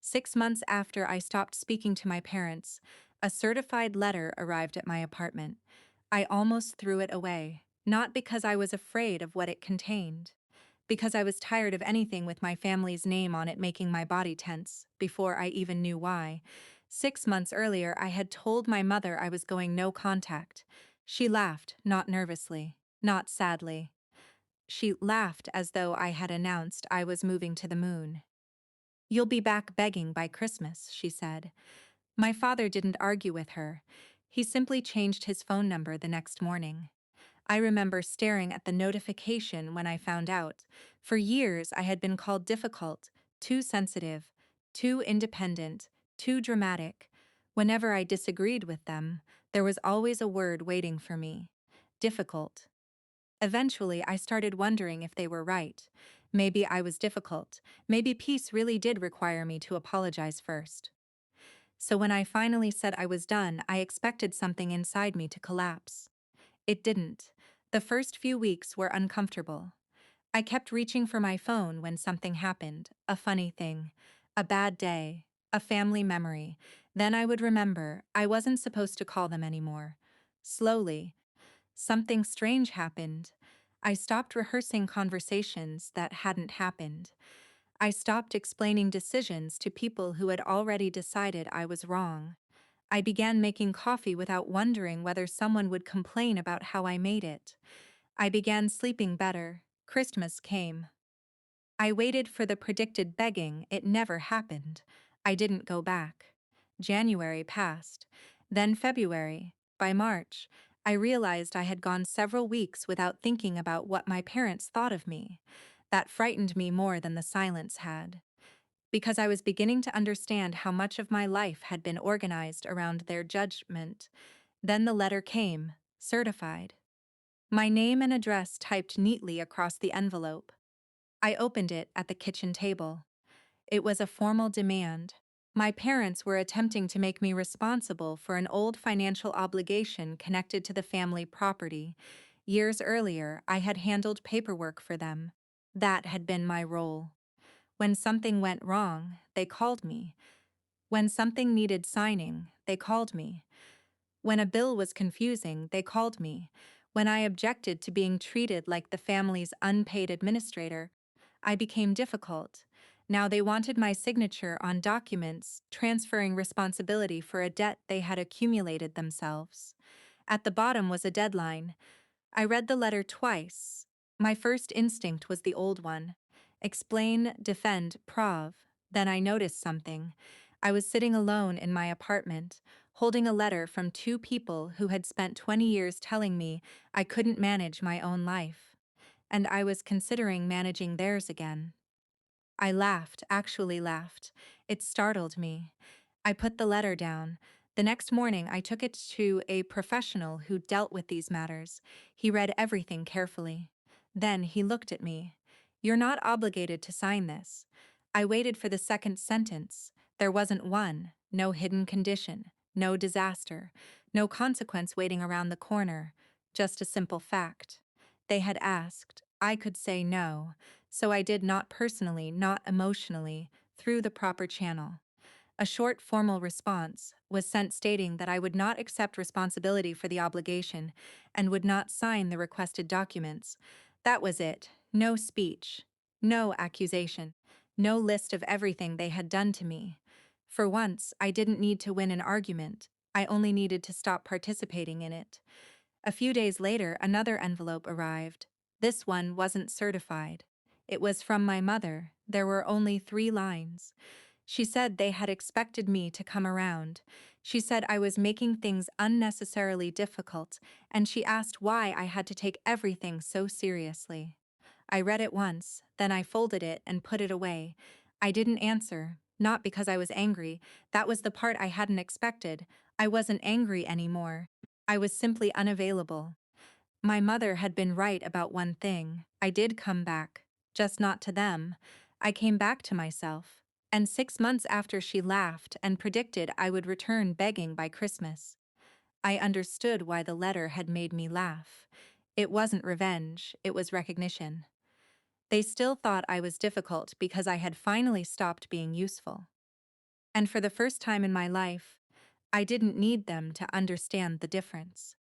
6 months after I stopped speaking to my parents, a certified letter arrived at my apartment. I almost threw it away, not because I was afraid of what it contained, because I was tired of anything with my family's name on it making my body tense, before I even knew why. 6 months earlier, I had told my mother I was going no contact. She laughed, not nervously, not sadly. She laughed as though I had announced I was moving to the moon. "You'll be back begging by Christmas," she said. My father didn't argue with her. He simply changed his phone number the next morning. I remember staring at the notification when I found out. For years, I had been called difficult, too sensitive, too independent, too dramatic. Whenever I disagreed with them, there was always a word waiting for me: difficult. Eventually, I started wondering if they were right. Maybe I was difficult. Maybe peace really did require me to apologize first. So when I finally said I was done, I expected something inside me to collapse. It didn't. The first few weeks were uncomfortable. I kept reaching for my phone when something happened, a funny thing, a bad day, a family memory. Then I would remember I wasn't supposed to call them anymore. Slowly, something strange happened. I stopped rehearsing conversations that hadn't happened. I stopped explaining decisions to people who had already decided I was wrong. I began making coffee without wondering whether someone would complain about how I made it. I began sleeping better. Christmas came. I waited for the predicted begging. It never happened. I didn't go back. January passed. Then February. By March, I realized I had gone several weeks without thinking about what my parents thought of me. That frightened me more than the silence had, because I was beginning to understand how much of my life had been organized around their judgment. Then the letter came, certified. My name and address typed neatly across the envelope. I opened it at the kitchen table. It was a formal demand. My parents were attempting to make me responsible for an old financial obligation connected to the family property. Years earlier, I had handled paperwork for them. That had been my role. When something went wrong, they called me. When something needed signing, they called me. When a bill was confusing, they called me. When I objected to being treated like the family's unpaid administrator, I became difficult. Now they wanted my signature on documents transferring responsibility for a debt they had accumulated themselves. At the bottom was a deadline. I read the letter twice. My first instinct was the old one: explain, defend, prov. Then I noticed something. I was sitting alone in my apartment, holding a letter from two people who had spent 20 years telling me I couldn't manage my own life. And I was considering managing theirs again. I laughed, actually laughed. It startled me. I put the letter down. The next morning, I took it to a professional who dealt with these matters. He read everything carefully. Then he looked at me. "You're not obligated to sign this." I waited for the second sentence. There wasn't one. No hidden condition. No disaster. No consequence waiting around the corner. Just a simple fact. They had asked. I could say no. So I did, not personally, not emotionally, through the proper channel. A short formal response was sent stating that I would not accept responsibility for the obligation and would not sign the requested documents. That was it. No speech. No accusation. No list of everything they had done to me. For once, I didn't need to win an argument. I only needed to stop participating in it. A few days later, another envelope arrived. This one wasn't certified. It was from my mother. There were only 3 lines. She said they had expected me to come around. She said I was making things unnecessarily difficult, and she asked why I had to take everything so seriously. I read it once, then I folded it and put it away. I didn't answer, not because I was angry. That was the part I hadn't expected. I wasn't angry anymore. I was simply unavailable. My mother had been right about one thing. I did come back, just not to them. I came back to myself. And 6 months after, she laughed and predicted I would return begging by Christmas. I understood why the letter had made me laugh. It wasn't revenge, it was recognition. They still thought I was difficult because I had finally stopped being useful. And for the first time in my life, I didn't need them to understand the difference.